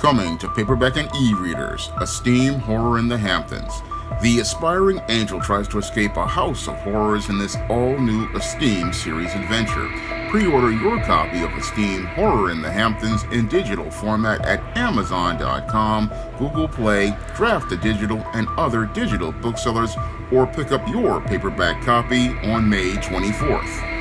Coming to paperback and e-readers, Esteem Horror in the Hamptons. The aspiring angel tries to escape a house of horrors in this all-new Esteem series adventure. Pre-order your copy of Esteem Horror in the Hamptons in digital format at Amazon.com, Google Play, Draft to Digital, and other digital booksellers, or pick up your paperback copy on May 24th.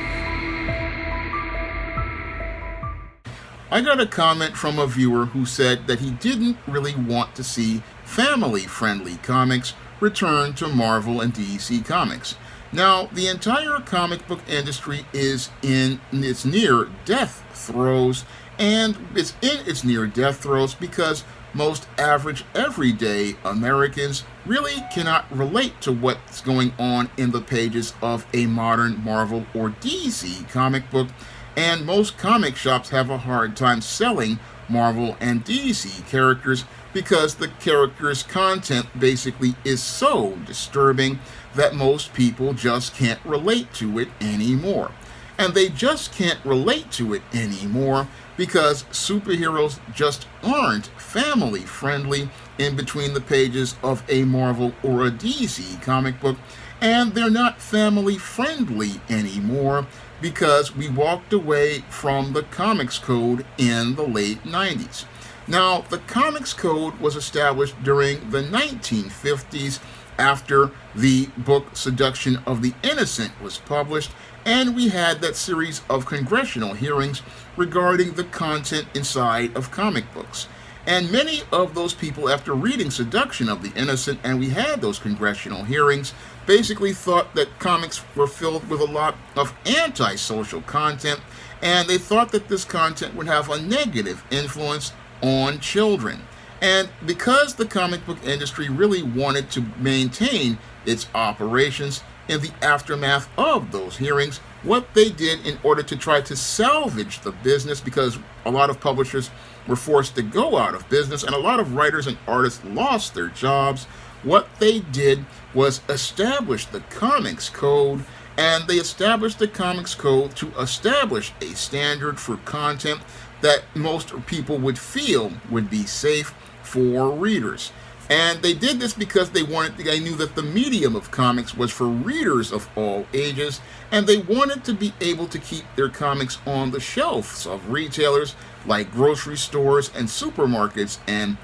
I got a comment from a viewer who said that he didn't really want to see family-friendly comics return to Marvel and DC Comics. Now, the entire comic book industry is in its near death throes, and it's in its near death throes because most average, everyday Americans really cannot relate to what's going on in the pages of a modern Marvel or DC comic book, and most comic shops have a hard time selling Marvel and DC characters because the characters' content basically is so disturbing that most people just can't relate to it anymore. And they just can't relate to it anymore because superheroes just aren't family friendly in between the pages of a Marvel or a DC comic book, and they're not family friendly anymore because we walked away from the Comics Code in the late 90s. Now, the Comics Code was established during the 1950s after the book Seduction of the Innocent was published, and we had that series of congressional hearings regarding the content inside of comic books. And many of those people, after reading Seduction of the Innocent, and we had those congressional hearings, basically thought that comics were filled with a lot of antisocial content, and they thought that this content would have a negative influence on children. And because the comic book industry really wanted to maintain its operations in the aftermath of those hearings, what they did in order to try to salvage the business, because a lot of publishers were forced to go out of business and a lot of writers and artists lost their jobs, what they did was establish the Comics Code, and they established the Comics Code to establish a standard for content that most people would feel would be safe for readers. And they did this because they knew that the medium of comics was for readers of all ages, and they wanted to be able to keep their comics on the shelves of retailers like grocery stores and supermarkets and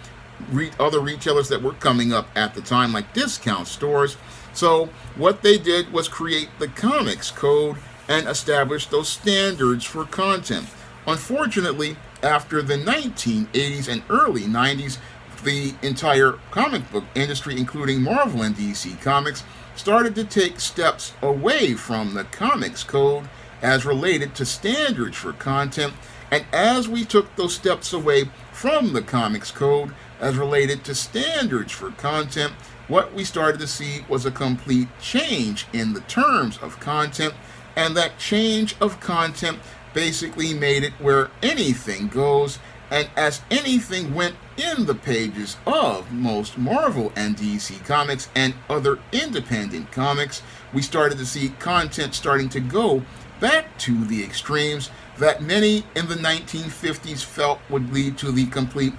other retailers that were coming up at the time, like discount stores. So what they did was create the Comics Code and establish those standards for content. Unfortunately, after the 1980s and early 90s, the entire comic book industry, including Marvel and DC Comics, started to take steps away from the Comics Code as related to standards for content. And as we took those steps away from the Comics Code as related to standards for content, what we started to see was a complete change in the terms of content, and that change of content basically made it where anything goes, and as anything went in the pages of most Marvel and DC comics and other independent comics, we started to see content starting to go back to the extremes that many in the 1950s felt would lead to the complete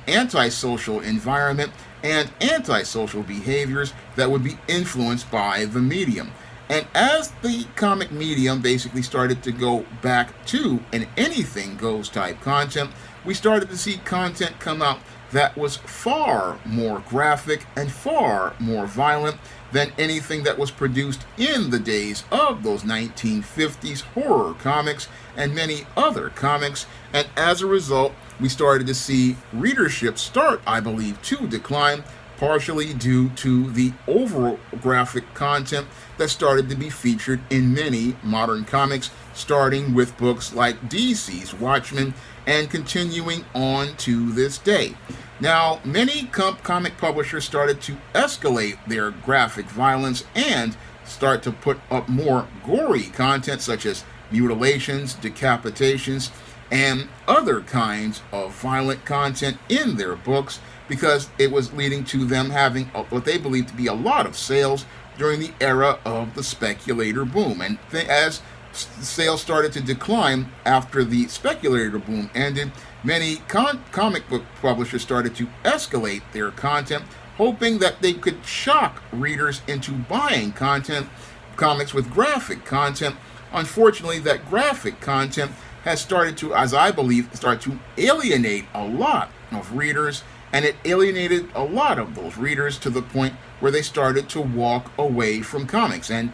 antisocial environment and antisocial behaviors that would be influenced by the medium. And as the comic medium basically started to go back to an anything goes type content, we started to see content come out that was far more graphic and far more violent than anything that was produced in the days of those 1950s horror comics and many other comics. And as a result, we started to see readership start, I believe, to decline, partially due to the over graphic content that started to be featured in many modern comics, starting with books like DC's Watchmen and continuing on to this day. Now, many comic publishers started to escalate their graphic violence and start to put up more gory content such as mutilations, decapitations, and other kinds of violent content in their books because it was leading to them having what they believed to be a lot of sales during the era of the speculator boom. And as sales started to decline after the speculator boom ended, many comic book publishers started to escalate their content, hoping that they could shock readers into buying comics with graphic content. Unfortunately, that graphic content has started to, as I believe, start to alienate a lot of readers, and it alienated a lot of those readers to the point where they started to walk away from comics. And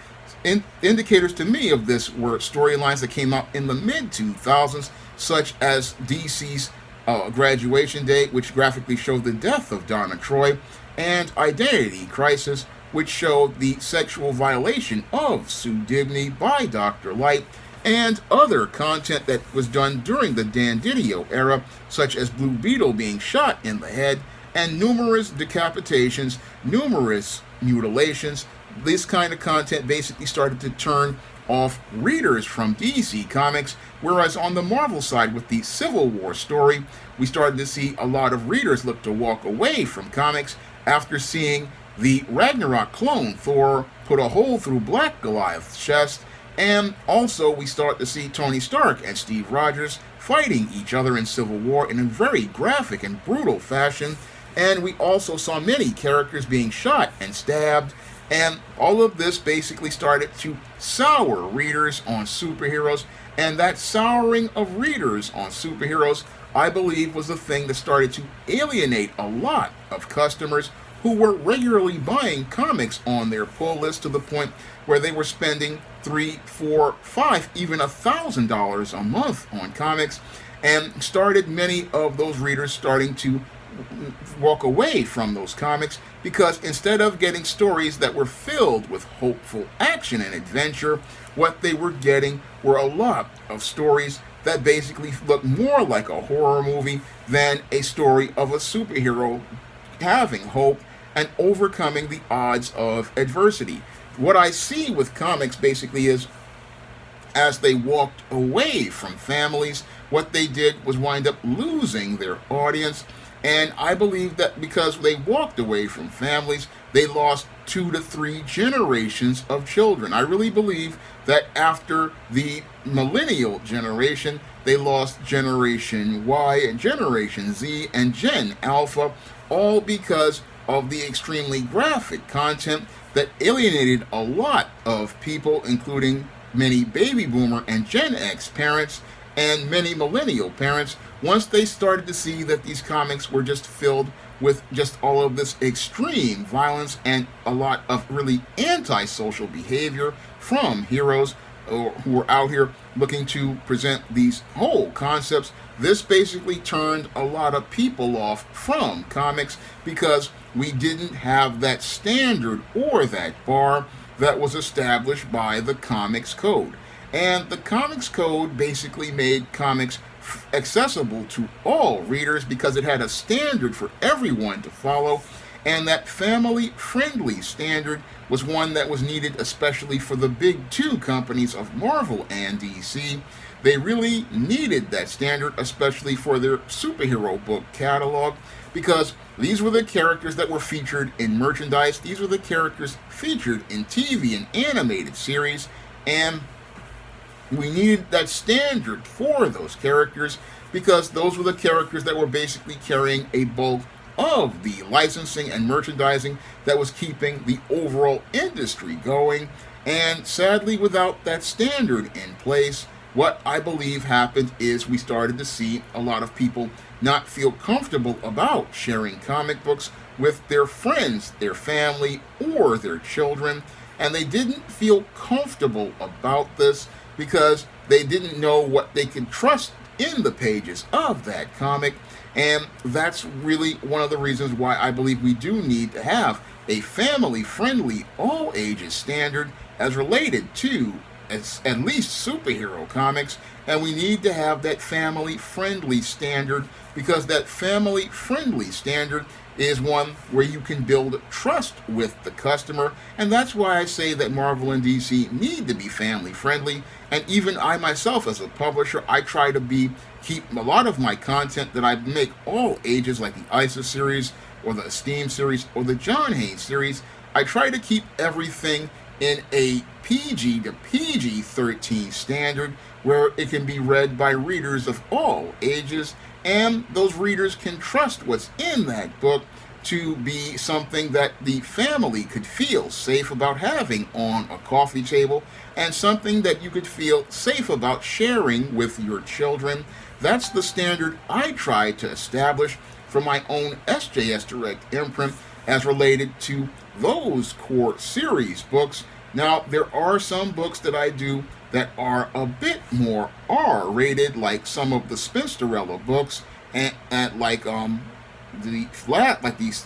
indicators to me of this were storylines that came out in the mid-2000s, such as DC's Graduation Day, which graphically showed the death of Donna Troy, and Identity Crisis, which showed the sexual violation of Sue Dibney by Dr. Light, and other content that was done during the Dan Didio era, such as Blue Beetle being shot in the head, and numerous decapitations, numerous mutilations. This kind of content basically started to turn off readers from DC Comics, whereas on the Marvel side with the Civil War story, we started to see a lot of readers look to walk away from comics after seeing the Ragnarok clone Thor put a hole through Black Goliath's chest, and also we start to see Tony Stark and Steve Rogers fighting each other in Civil War in a very graphic and brutal fashion, and we also saw many characters being shot and stabbed, and all of this basically started to sour readers on superheroes, and that souring of readers on superheroes, I believe, was the thing that started to alienate a lot of customers who were regularly buying comics on their pull list to the point where they were spending $3, $4, $5, even $1,000 a month on comics, and started many of those readers starting to walk away from those comics because instead of getting stories that were filled with hopeful action and adventure, what they were getting were a lot of stories that basically looked more like a horror movie than a story of a superhero having hope and overcoming the odds of adversity. What I see with comics basically is, as they walked away from families, what they did was wind up losing their audience. And I believe that because they walked away from families, they lost 2 to 3 generations of children. I really believe that after the millennial generation, they lost Generation Y and Generation Z and Gen Alpha, all because of the extremely graphic content that alienated a lot of people, including many baby boomer and Gen X parents and many millennial parents, once they started to see that these comics were just filled with just all of this extreme violence and a lot of really antisocial behavior from heroes who were out here looking to present these whole concepts. This basically turned a lot of people off from comics because we didn't have that standard or that bar that was established by the Comics Code. And the Comics Code basically made comics accessible to all readers because it had a standard for everyone to follow, and that family-friendly standard was one that was needed especially for the big two companies of Marvel and DC. They really needed that standard, especially for their superhero book catalog, because these were the characters that were featured in merchandise, these were the characters featured in TV and animated series, and we needed that standard for those characters because those were the characters that were basically carrying a bulk of the licensing and merchandising that was keeping the overall industry going. And sadly, without that standard in place, what I believe happened is we started to see a lot of people not feel comfortable about sharing comic books with their friends, their family, or their children. And they didn't feel comfortable about this because they didn't know what they could trust in the pages of that comic. And that's really one of the reasons why I believe we do need to have a family-friendly, all-ages standard as related to at least superhero comics. And we need to have that family-friendly standard because that family-friendly standard is one where you can build trust with the customer. And that's why I say that Marvel and DC need to be family friendly. And even I myself as a publisher, I try to keep a lot of my content that I make all ages, like the ISIS series or the Esteem series or the John Haynes series. I try to keep everything in a PG to PG-13 standard where it can be read by readers of all ages, and those readers can trust what's in that book to be something that the family could feel safe about having on a coffee table, and something that you could feel safe about sharing with your children. That's the standard I try to establish for my own SJS Direct imprint as related to those core series books. Now, there are some books that I do that are a bit more R-rated, like some of the Spinsterella books, and like the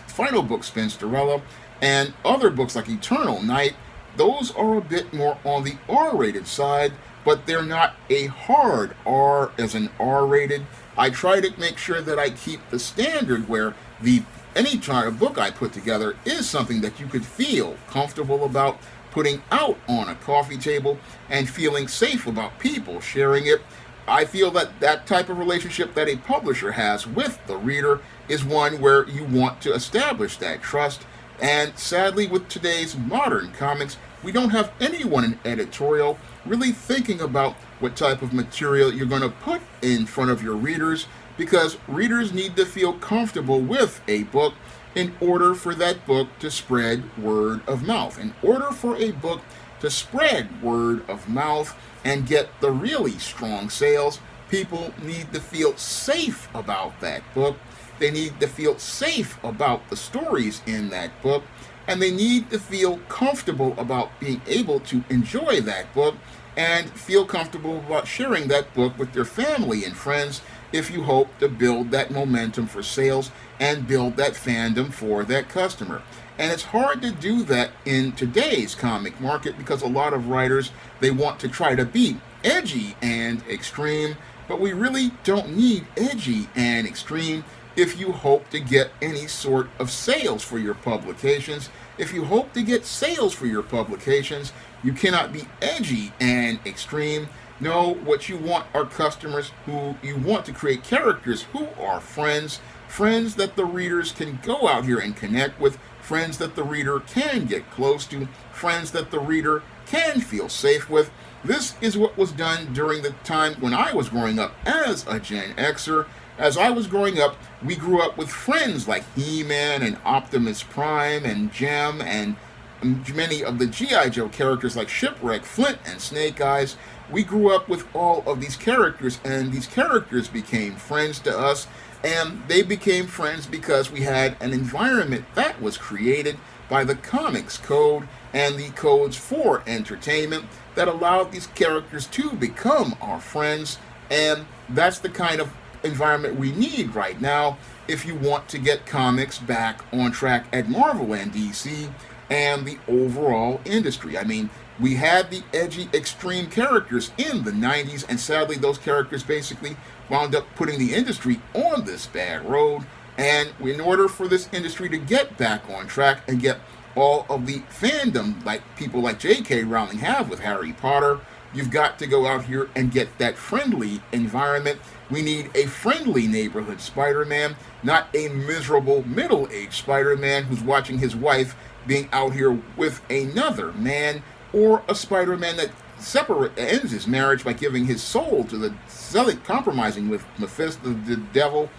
final book Spinsterella, and other books like Eternal Night. Those are a bit more on the R-rated side, but they're not a hard R as an R-rated. I try to make sure that I keep the standard where any kind of book I put together is something that you could feel comfortable about putting out on a coffee table and feeling safe about people sharing it. I feel that that type of relationship that a publisher has with the reader is one where you want to establish that trust. And sadly, with today's modern comics, we don't have anyone in editorial really thinking about what type of material you're going to put in front of your readers, because readers need to feel comfortable with a book in order for that book to spread word of mouth. In order for a book to spread word of mouth and get the really strong sales, people need to feel safe about that book. They need to feel safe about the stories in that book, and they need to feel comfortable about being able to enjoy that book and feel comfortable about sharing that book with their family and friends if you hope to build that momentum for sales and build that fandom for that customer. And it's hard to do that in today's comic market because a lot of writers, they want to try to be edgy and extreme, but we really don't need edgy and extreme if you hope to get any sort of sales for your publications. If you hope to get sales for your publications, you cannot be edgy and extreme. No, what you want are customers who you want to create characters who are friends that the readers can go out here and connect with, friends that the reader can get close to, friends that the reader can feel safe with. This is what was done during the time when I was growing up as a Gen Xer. As I was growing up, we grew up with friends like He-Man and Optimus Prime and Jem and many of the G.I. Joe characters like Shipwreck, Flint, and Snake Eyes. We grew up with all of these characters, and these characters became friends to us, and they became friends because we had an environment that was created by the Comics Code and the codes for entertainment that allowed these characters to become our friends. And that's the kind of environment we need right now if you want to get comics back on track at Marvel and DC and the overall industry. I mean, we had the edgy, extreme characters in the 90s, and sadly those characters basically wound up putting the industry on this bad road. And in order for this industry to get back on track and get all of the fandom like people like J.K. Rowling have with Harry Potter, you've got to go out here and get that friendly environment. We need a friendly neighborhood Spider-Man, not a miserable middle-aged Spider-Man who's watching his wife being out here with another man, or a Spider-Man that ends his marriage by giving his soul to the zealot, compromising with Mephisto, the devil.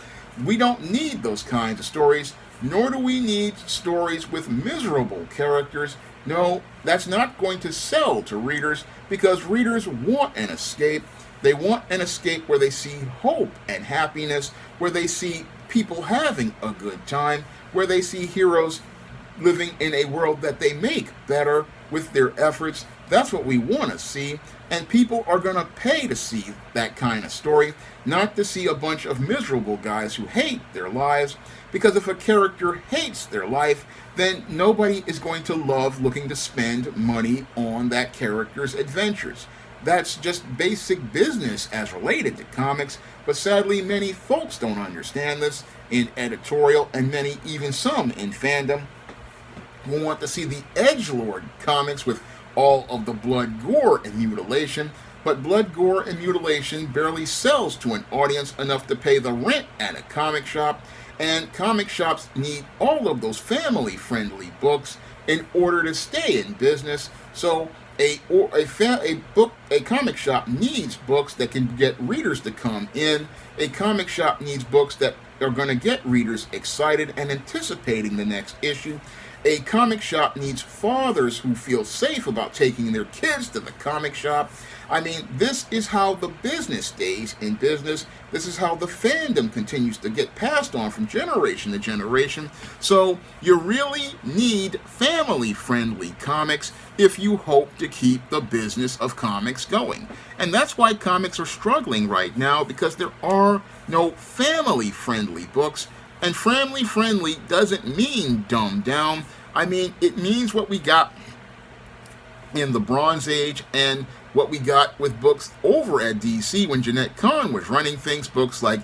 We don't need those kinds of stories, nor do we need stories with miserable characters. No, that's not going to sell to readers, because readers want an escape. They want an escape where they see hope and happiness, where they see people having a good time, where they see heroes living in a world that they make better with their efforts. That's what we want to see, and people are going to pay to see that kind of story, not to see a bunch of miserable guys who hate their lives, because if a character hates their life, then nobody is going to love looking to spend money on that character's adventures. That's just basic business as related to comics, but sadly many folks don't understand this in editorial, and many, even some in fandom, who want to see the edgelord comics with all of the blood, gore, and mutilation. But blood, gore, and mutilation barely sells to an audience enough to pay the rent at a comic shop, and comic shops need all of those family-friendly books in order to stay in business. So a comic shop needs books that can get readers to come in. A comic shop needs books that are going to get readers excited and anticipating the next issue. A comic shop needs fathers who feel safe about taking their kids to the comic shop. I mean, this is how the business stays in business. This is how the fandom continues to get passed on from generation to generation. So you really need family-friendly comics if you hope to keep the business of comics going. And that's why comics are struggling right now, because there are no family-friendly books. And family-friendly doesn't mean dumbed down. I mean, it means what we got in the Bronze Age and what we got with books over at DC when Jeanette Kahn was running things. Books like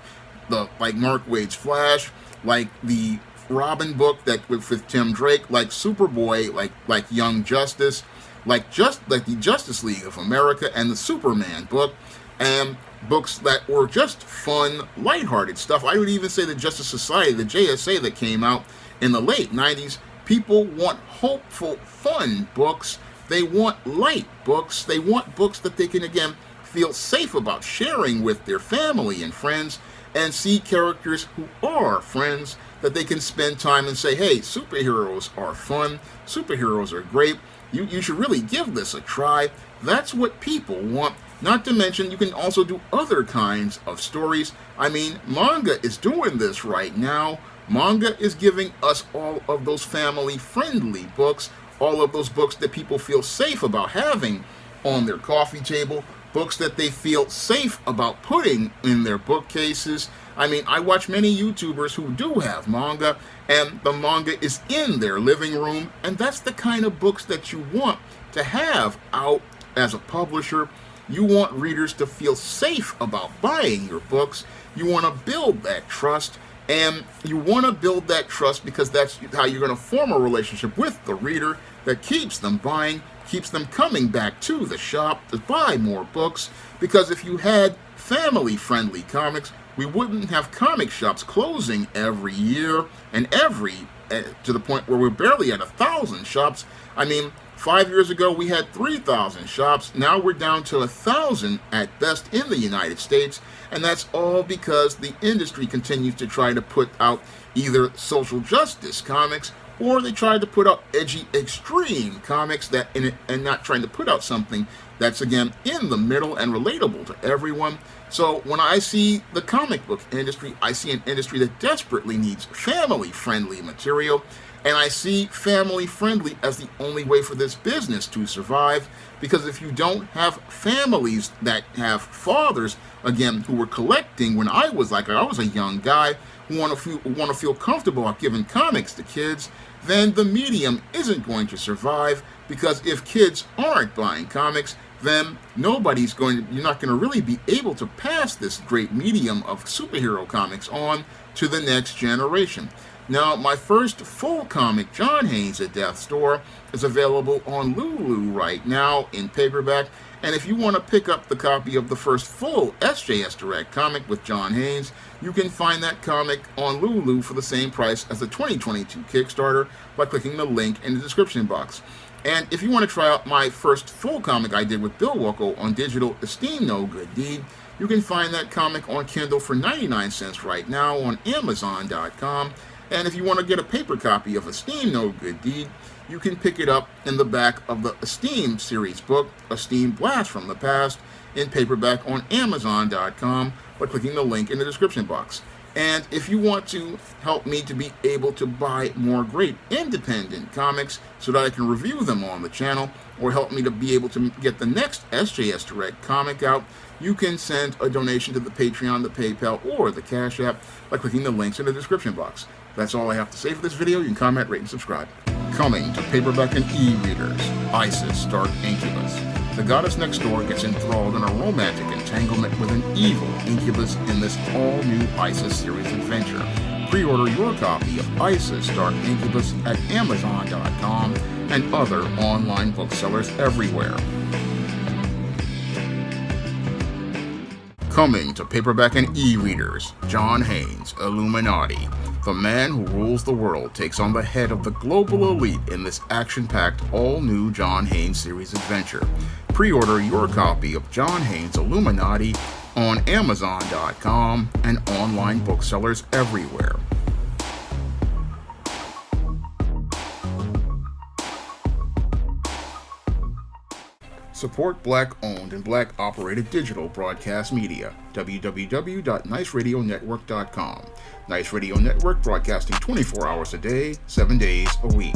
Mark Waid's Flash, like the Robin book that with Tim Drake, like Superboy, like Young Justice, like the Justice League of America and the Superman book, and books that were just fun, lighthearted stuff. I would even say the Justice Society, the JSA that came out in the late 90s. People want hopeful, fun books. They want light books. They want books that they can, again, feel safe about sharing with their family and friends, and see characters who are friends that they can spend time and say, hey, superheroes are fun. Superheroes are great. You should really give this a try. That's what people want. Not to mention, you can also do other kinds of stories. I mean, manga is doing this right now. Manga is giving us all of those family-friendly books, all of those books that people feel safe about having on their coffee table, books that they feel safe about putting in their bookcases. I mean, I watch many YouTubers who do have manga, and the manga is in their living room, and that's the kind of books that you want to have out as a publisher. You want readers to feel safe about buying your books. You want to build that trust, and you want to build that trust because that's how you're going to form a relationship with the reader that keeps them buying, keeps them coming back to the shop to buy more books. Because if you had family-friendly comics, we wouldn't have comic shops closing every year and to the point where we're barely at 1,000 shops. I mean, 5 years ago, we had 3,000 shops. Now we're down to 1,000 at best in the United States. And that's all because the industry continues to try to put out either social justice comics, or they try to put out edgy, extreme comics and not trying to put out something that's, again, in the middle and relatable to everyone. So when I see the comic book industry, I see an industry that desperately needs family-friendly material. And I see family-friendly as the only way for this business to survive, because if you don't have families that have fathers, again, who were collecting when I was a young guy, who want to feel comfortable about giving comics to kids, then the medium isn't going to survive, because if kids aren't buying comics, then you're not going to really be able to pass this great medium of superhero comics on to the next generation. Now, my first full comic, John Haynes at Death's Door, is available on Lulu right now in paperback. And if you want to pick up the copy of the first full SJS Direct comic with John Haynes, you can find that comic on Lulu for the same price as the 2022 Kickstarter by clicking the link in the description box. And if you want to try out my first full comic I did with Bill Wacko on digital, Esteem No Good Deed, you can find that comic on Kindle for 99 cents right now on Amazon.com. And if you want to get a paper copy of Esteem No Good Deed, you can pick it up in the back of the Esteem series book, Esteem Blast from the Past, in paperback on Amazon.com by clicking the link in the description box. And if you want to help me to be able to buy more great independent comics so that I can review them on the channel, or help me to be able to get the next SJS Direct comic out, you can send a donation to the Patreon, the PayPal, or the Cash App by clicking the links in the description box. That's all I have to say for this video. You can comment, rate, and subscribe. Coming to paperback and e-readers, Isis Dark Incubus. The goddess next door gets enthralled in a romantic entanglement with an evil incubus in this all-new Isis series adventure. Pre-order your copy of Isis Dark Incubus at Amazon.com and other online booksellers everywhere. Coming to paperback and e-readers, John Haynes, Illuminati. The man who rules the world takes on the head of the global elite in this action-packed, all-new John Haynes series adventure. Pre-order your copy of John Haynes, Illuminati on Amazon.com and online booksellers everywhere. Support Black-owned and Black-operated digital broadcast media. www.niceradionetwork.com. Nice Radio Network, broadcasting 24 hours a day, 7 days a week.